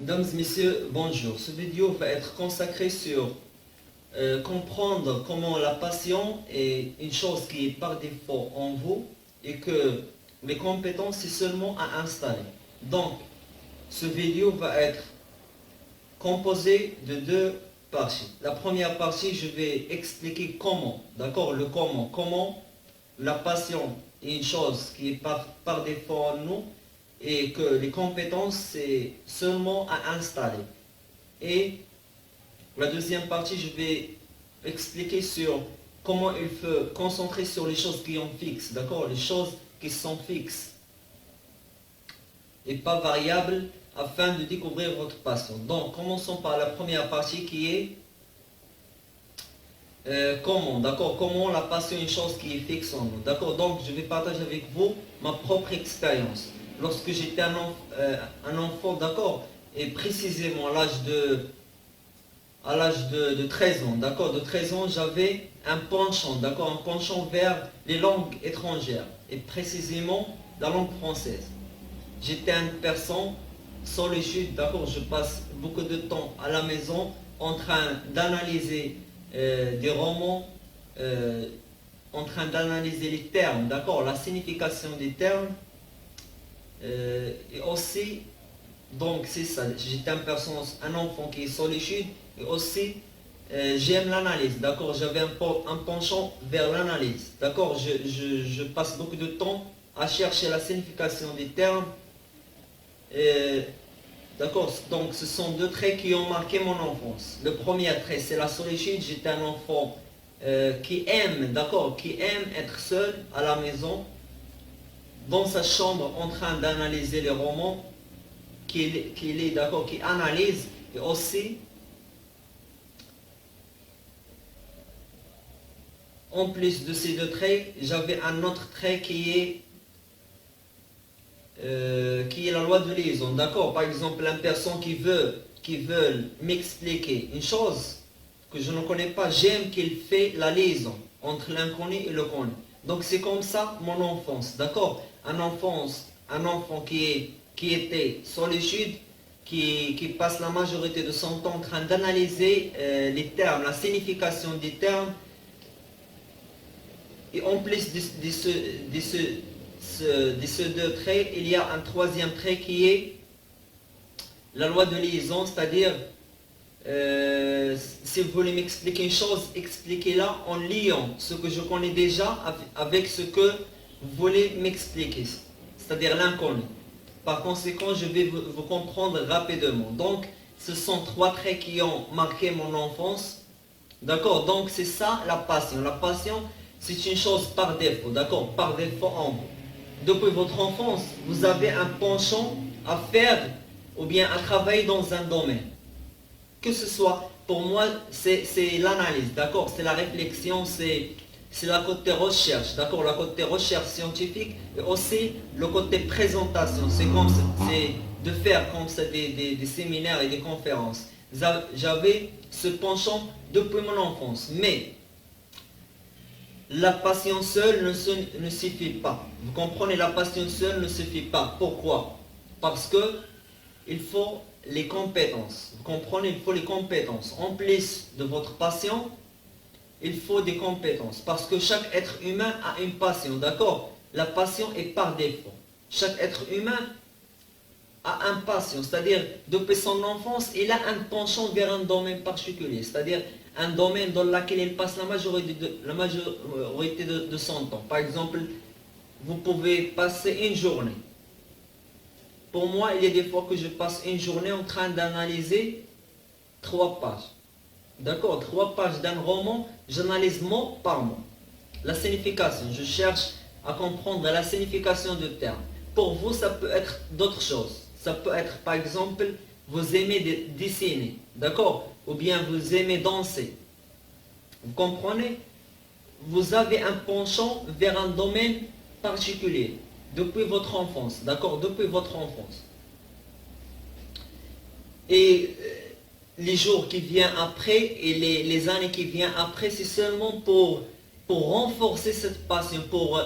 Mesdames et messieurs, bonjour. Ce vidéo va être consacré sur comprendre comment la passion est une chose qui est par défaut en vous et que les compétences c'est seulement à installer. Donc, ce vidéo va être composé de deux parties. La première partie, je vais expliquer comment, d'accord, le comment la passion est une chose qui est par défaut en nous et que les compétences c'est seulement à installer. Et la deuxième partie, je vais expliquer sur comment il faut concentrer sur les choses qui sont fixes, d'accord, les choses qui sont fixes et pas variables afin de découvrir votre passion. Donc, commençons par la première partie qui est comment, d'accord, comment la passion est une chose qui est fixe en nous, d'accord. Donc, je vais partager avec vous ma propre expérience. Lorsque j'étais un enfant, d'accord, et précisément à l'âge de 13 ans, d'accord, de 13 ans, j'avais un penchant, d'accord, un penchant vers les langues étrangères, et précisément la langue française. J'étais une personne solitude, d'accord, je passe beaucoup de temps à la maison en train d'analyser des romans, en train d'analyser les termes, d'accord, la signification des termes, et aussi, donc c'est ça, j'étais un enfant qui est solitude, et aussi j'aime l'analyse, d'accord, j'avais un penchant vers l'analyse, d'accord, je passe beaucoup de temps à chercher la signification des termes, d'accord, donc ce sont deux traits qui ont marqué mon enfance. Le premier trait, c'est la solitude. J'étais un enfant qui aime, d'accord, qui aime être seul à la maison, dans sa chambre, en train d'analyser les romans, d'accord, qui analyse, et aussi, en plus de ces deux traits, j'avais un autre trait qui est la loi de liaison, d'accord. Par exemple, une personne qui veut m'expliquer une chose que je ne connais pas, j'aime qu'il fait la liaison entre l'inconnu et le connu. Donc c'est comme ça mon enfance, d'accord. Un enfant qui était solitude, qui passe la majorité de son temps en train d'analyser les termes, la signification des termes. Et en plus de ces deux traits, il y a un troisième trait qui est la loi de liaison, c'est-à-dire, si vous voulez m'expliquer une chose, expliquez-la en liant ce que je connais déjà avec ce que vous voulez m'expliquer, c'est-à-dire l'inconnu. Par conséquent, je vais vous comprendre rapidement. Donc, ce sont trois traits qui ont marqué mon enfance. D'accord, donc c'est ça la passion. La passion, c'est une chose par défaut, d'accord, par défaut en vous. Depuis votre enfance, vous avez un penchant à faire ou bien à travailler dans un domaine. Que ce soit, pour moi, c'est l'analyse, d'accord, c'est la réflexion, c'est la côté recherche, d'accord, la côté recherche scientifique et aussi le côté présentation. C'est de faire comme ça des séminaires et des conférences. J'avais ce penchant depuis mon enfance, mais la passion seule ne suffit pas. Vous comprenez, la passion seule ne suffit pas. Pourquoi? Parce que il faut les compétences. Vous comprenez, il faut les compétences. En plus de votre passion, il faut des compétences. Parce que chaque être humain a une passion, d'accord? La passion est par défaut. Chaque être humain a une passion, c'est-à-dire depuis son enfance, il a un penchant vers un domaine particulier, c'est-à-dire un domaine dans lequel il passe la majorité de son temps. Par exemple, vous pouvez passer une journée. Pour moi, il y a des fois que je passe une journée en train d'analyser 3 pages. D'accord, 3 pages d'un roman, j'analyse mot par mot. La signification, je cherche à comprendre la signification du terme. Pour vous, ça peut être d'autres choses. Ça peut être, par exemple, vous aimez dessiner, d'accord? Ou bien vous aimez danser. Vous comprenez? Vous avez un penchant vers un domaine particulier, depuis votre enfance, d'accord? Depuis votre enfance. Et les jours qui viennent après et les années qui viennent après, c'est seulement pour renforcer cette passion, pour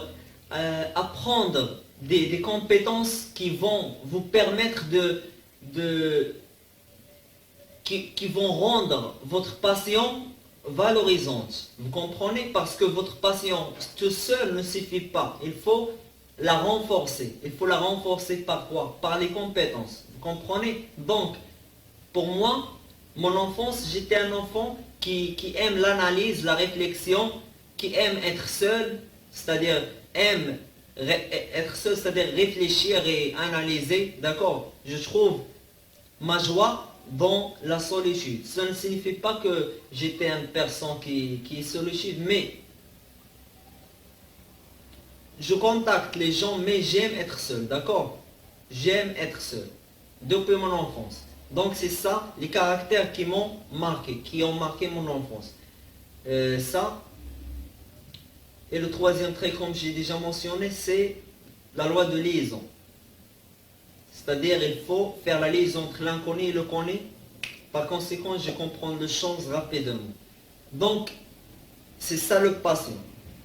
apprendre des compétences qui vont vous permettre qui vont rendre votre passion valorisante. Vous comprenez? Parce que votre passion tout seul ne suffit pas. Il faut la renforcer. Il faut la renforcer par quoi? Par les compétences. Vous comprenez? Donc, pour moi, mon enfance, j'étais un enfant qui aime l'analyse, la réflexion, qui aime être seul, c'est-à-dire aime être seul, c'est-à-dire réfléchir et analyser. D'accord? Je trouve ma joie dans la solitude. Ça ne signifie pas que j'étais une personne qui est solitude, mais je contacte les gens, mais j'aime être seul, d'accord? J'aime être seul, depuis mon enfance. Donc c'est ça, les caractères qui m'ont marqué, qui ont marqué mon enfance. Ça, et le troisième trait, comme j'ai déjà mentionné, c'est la loi de liaison. C'est-à-dire, il faut faire la liaison entre l'inconnu et le connu. Par conséquent, je comprends les choses rapidement. Donc, c'est ça le passion.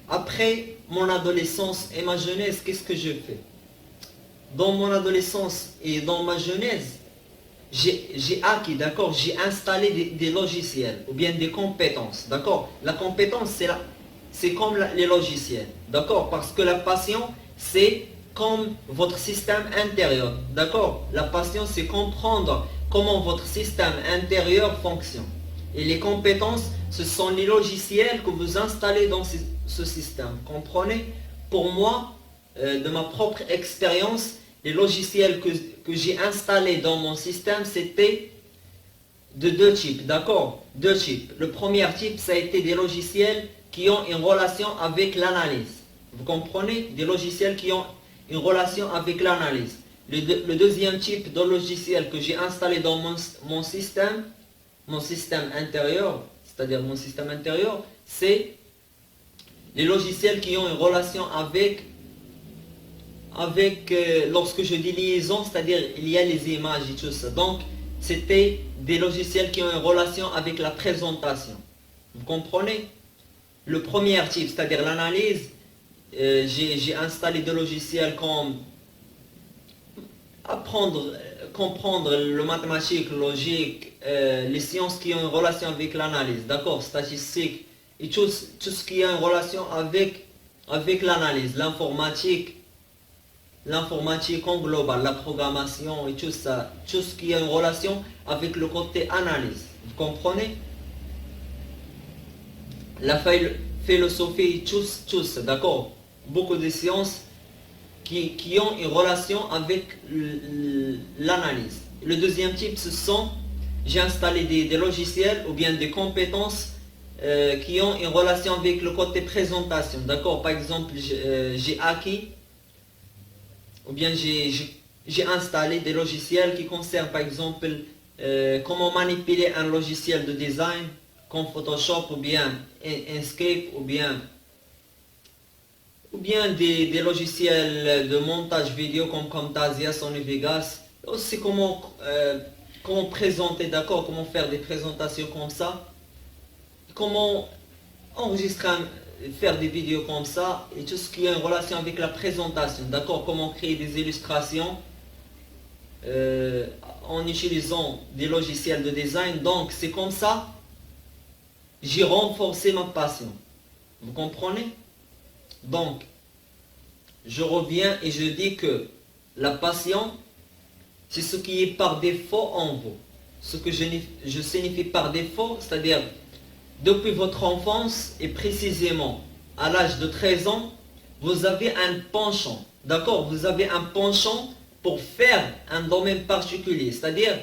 Après mon adolescence et ma jeunesse, qu'est-ce que je fais? Dans mon adolescence et dans ma jeunesse, j'ai acquis, d'accord, j'ai installé des logiciels ou bien des compétences, d'accord. La compétence, c'est comme les logiciels, d'accord, parce que la passion, c'est comme votre système intérieur, d'accord. La passion, c'est comprendre comment votre système intérieur fonctionne. Et les compétences, ce sont les logiciels que vous installez dans ce système, comprenez? Pour moi, de ma propre expérience, les logiciels que j'ai installés dans mon système, c'était de deux types, d'accord? Deux types. Le premier type, ça a été des logiciels qui ont une relation avec l'analyse. Vous comprenez? Des logiciels qui ont une relation avec l'analyse. Le deuxième type de logiciel que j'ai installé dans mon système intérieur, c'est-à-dire mon système intérieur, c'est les logiciels qui ont une relation avec lorsque je dis liaison, c'est-à-dire il y a les images et tout ça. Donc, c'était des logiciels qui ont une relation avec la présentation. Vous comprenez? Le premier type, c'est-à-dire l'analyse, j'ai installé des logiciels comme comprendre le mathématique, le logique, les sciences qui ont une relation avec l'analyse, d'accord, statistique, et tout ce qui a une relation avec l'analyse, l'informatique en global, la programmation et tout ça, tout ce qui a une relation avec le côté analyse. Vous comprenez? La philosophie, tout ça, d'accord? Beaucoup de sciences qui ont une relation avec l'analyse. Le deuxième type, j'ai installé des logiciels ou bien des compétences qui ont une relation avec le côté présentation. D'accord? Par exemple, j'ai acquis ou bien j'ai installé des logiciels qui concernent par exemple comment manipuler un logiciel de design comme Photoshop ou bien Inkscape ou bien des logiciels de montage vidéo comme Camtasia, Sony Vegas. Aussi comment présenter, d'accord, comment faire des présentations comme ça, comment enregistrer, faire des vidéos comme ça, et tout ce qui a une relation avec la présentation, d'accord, comment créer des illustrations en utilisant des logiciels de design. Donc c'est comme ça, j'ai renforcé ma passion. Vous comprenez? Donc, je reviens et je dis que la passion, c'est ce qui est par défaut en vous. Ce que je signifie par défaut, c'est-à-dire depuis votre enfance et précisément à l'âge de 13 ans, vous avez un penchant, d'accord? Vous avez un penchant pour faire un domaine particulier, c'est-à-dire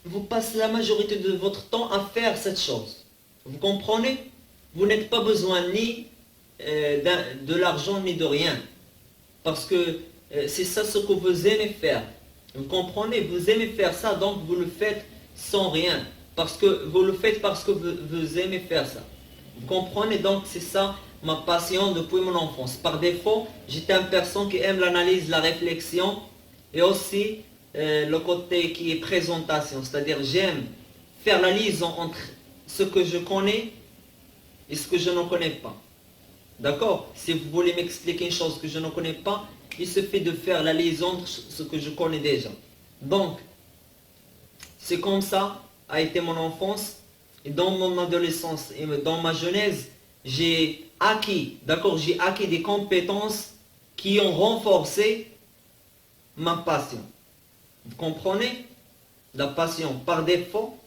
vous passez la majorité de votre temps à faire cette chose. Vous comprenez? Vous n'êtes pas besoin ni de l'argent ni de rien, parce que c'est ça ce que vous aimez faire. Vous comprenez? Vous aimez faire ça, donc vous le faites sans rien. Parce que vous le faites parce que vous aimez faire ça. Vous comprenez? Donc c'est ça ma passion depuis mon enfance. Par défaut, j'étais une personne qui aime l'analyse, la réflexion et aussi le côté qui est présentation. C'est-à-dire j'aime faire la liaison entre ce que je connais et ce que je ne connais pas. D'accord? Si vous voulez m'expliquer une chose que je ne connais pas, il suffit de faire la liaison entre ce que je connais déjà. Donc, C'est comme ça a été mon enfance. Et dans mon adolescence et dans ma jeunesse, j'ai acquis, d'accord, j'ai acquis des compétences qui ont renforcé ma passion. Vous comprenez? La passion par défaut,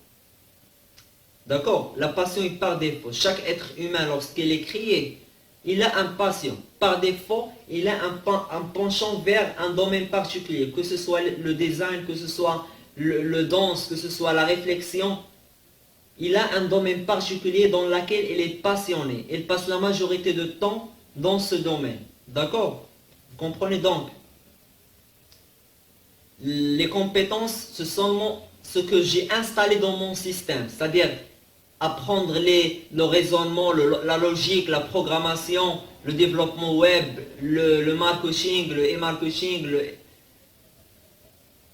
d'accord? La passion est par défaut. Chaque être humain, lorsqu'il est créé, il a une passion. Par défaut, il a un penchant vers un domaine particulier, que ce soit le design, que ce soit le danse, que ce soit la réflexion. Il a un domaine particulier dans lequel il est passionné. Il passe la majorité de temps dans ce domaine. D'accord? Vous comprenez donc? Les compétences, c'est seulement ce que j'ai installé dans mon système. C'est-à-dire apprendre le raisonnement, la logique, la programmation, le développement web, le marketing, le e-marketing,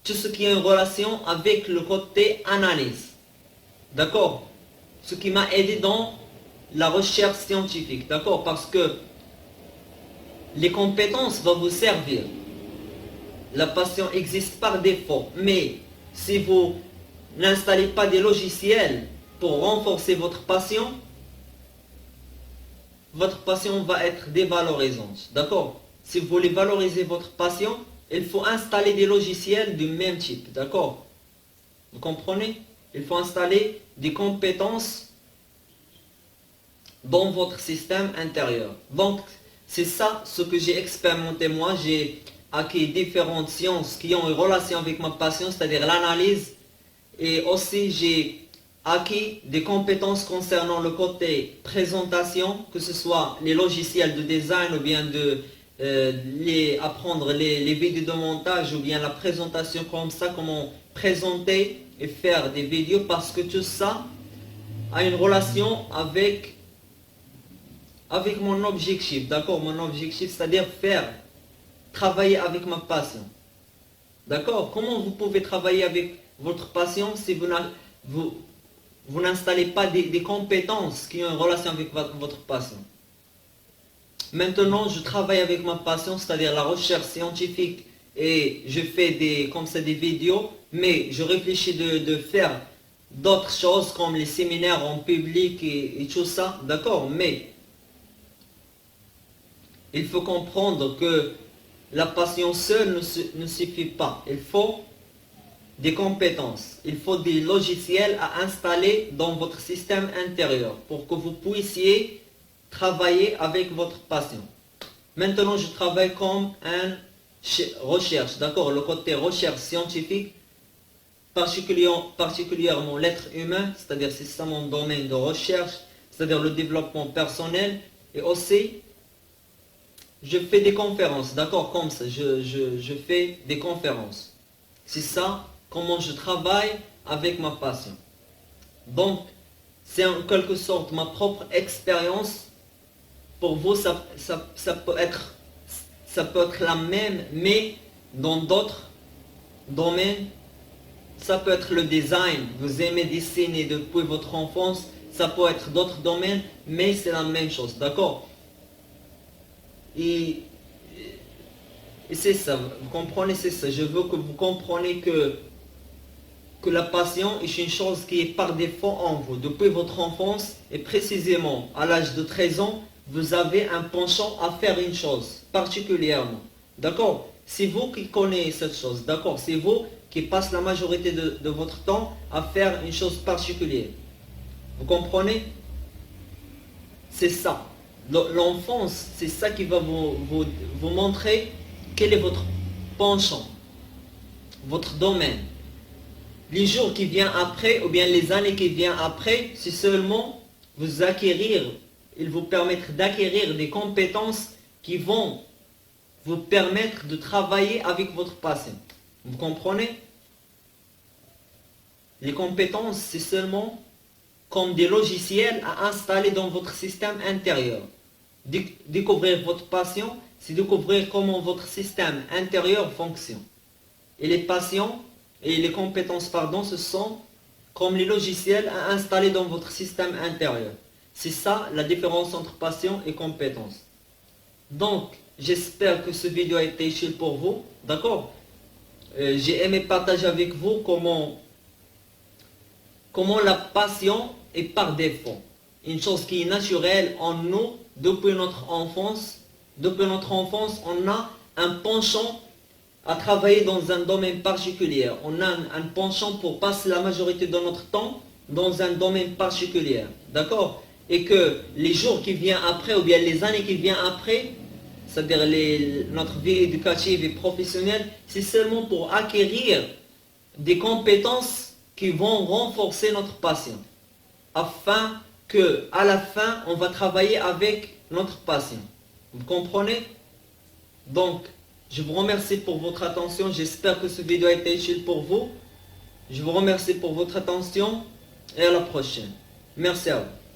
tout ce qui est en relation avec le côté analyse. D'accord? Ce qui m'a aidé dans la recherche scientifique. D'accord? Parce que les compétences vont vous servir. La passion existe par défaut. Mais si vous n'installez pas des logiciels pour renforcer votre passion va être dévalorisante. D'accord? Si vous voulez valoriser votre passion, il faut installer des logiciels du même type. D'accord? Vous comprenez? Il faut installer des compétences dans votre système intérieur. Donc, c'est ça ce que j'ai expérimenté moi. J'ai acquis différentes sciences qui ont une relation avec ma passion, c'est-à-dire l'analyse. Et aussi, j'ai acquis des compétences concernant le côté présentation, que ce soit les logiciels de design ou bien apprendre les vidéos de montage ou bien la présentation comme ça, comment présenter et faire des vidéos, parce que tout ça a une relation avec mon objectif, d'accord? Mon objectif, c'est-à-dire travailler avec ma passion. D'accord? Comment vous pouvez travailler avec votre passion si vous n'installez pas des compétences qui ont une relation avec votre passion? Maintenant, je travaille avec ma passion, c'est-à-dire la recherche scientifique, et je fais des vidéos, mais je réfléchis de faire d'autres choses comme les séminaires en public et tout ça, d'accord? Mais il faut comprendre que la passion seule ne suffit pas. Il faut des compétences, il faut des logiciels à installer dans votre système intérieur pour que vous puissiez travailler avec votre passion. Maintenant, je travaille comme un recherche, d'accord? Le côté recherche scientifique, particulièrement l'être humain, c'est-à-dire c'est ça mon domaine de recherche, c'est-à-dire le développement personnel, et aussi je fais des conférences, d'accord? Comme ça, je fais des conférences. C'est ça comment je travaille avec ma passion. Donc, c'est en quelque sorte ma propre expérience. Pour vous, ça peut être la même, mais dans d'autres domaines. Ça peut être le design. Vous aimez dessiner depuis votre enfance. Ça peut être d'autres domaines, mais c'est la même chose, d'accord? Et c'est ça, vous comprenez, c'est ça. Je veux que vous compreniez que la passion est une chose qui est par défaut en vous. Depuis votre enfance, et précisément à l'âge de 13 ans, vous avez un penchant à faire une chose, particulièrement. D'accord? C'est vous qui connaissez cette chose, d'accord? C'est vous qui passez la majorité de votre temps à faire une chose particulière. Vous comprenez? C'est ça. L'enfance, c'est ça qui va vous montrer quel est votre penchant, votre domaine. Les jours qui viennent après, ou bien les années qui viennent après, c'est seulement il vous permettre d'acquérir des compétences qui vont vous permettre de travailler avec votre passion. Vous comprenez? Les compétences, c'est seulement comme des logiciels à installer dans votre système intérieur. Découvrir votre passion, c'est découvrir comment votre système intérieur fonctionne. Et les passions et les compétences, ce sont comme les logiciels à installer dans votre système intérieur. C'est ça la différence entre passion et compétence. Donc, j'espère que ce vidéo a été utile pour vous. D'accord? J'ai aimé partager avec vous comment comment la passion est par défaut. Une chose qui est naturelle en nous depuis notre enfance. Depuis notre enfance, on a un penchant à travailler dans un domaine particulier. On a un penchant pour passer la majorité de notre temps dans un domaine particulier. D'accord? Et que les jours qui viennent après, ou bien les années qui viennent après, c'est-à-dire notre vie éducative et professionnelle, c'est seulement pour acquérir des compétences qui vont renforcer notre passion. Afin que, à la fin, on va travailler avec notre passion. Vous comprenez? Donc, je vous remercie pour votre attention. J'espère que cette vidéo a été utile pour vous. Je vous remercie pour votre attention et à la prochaine. Merci à vous.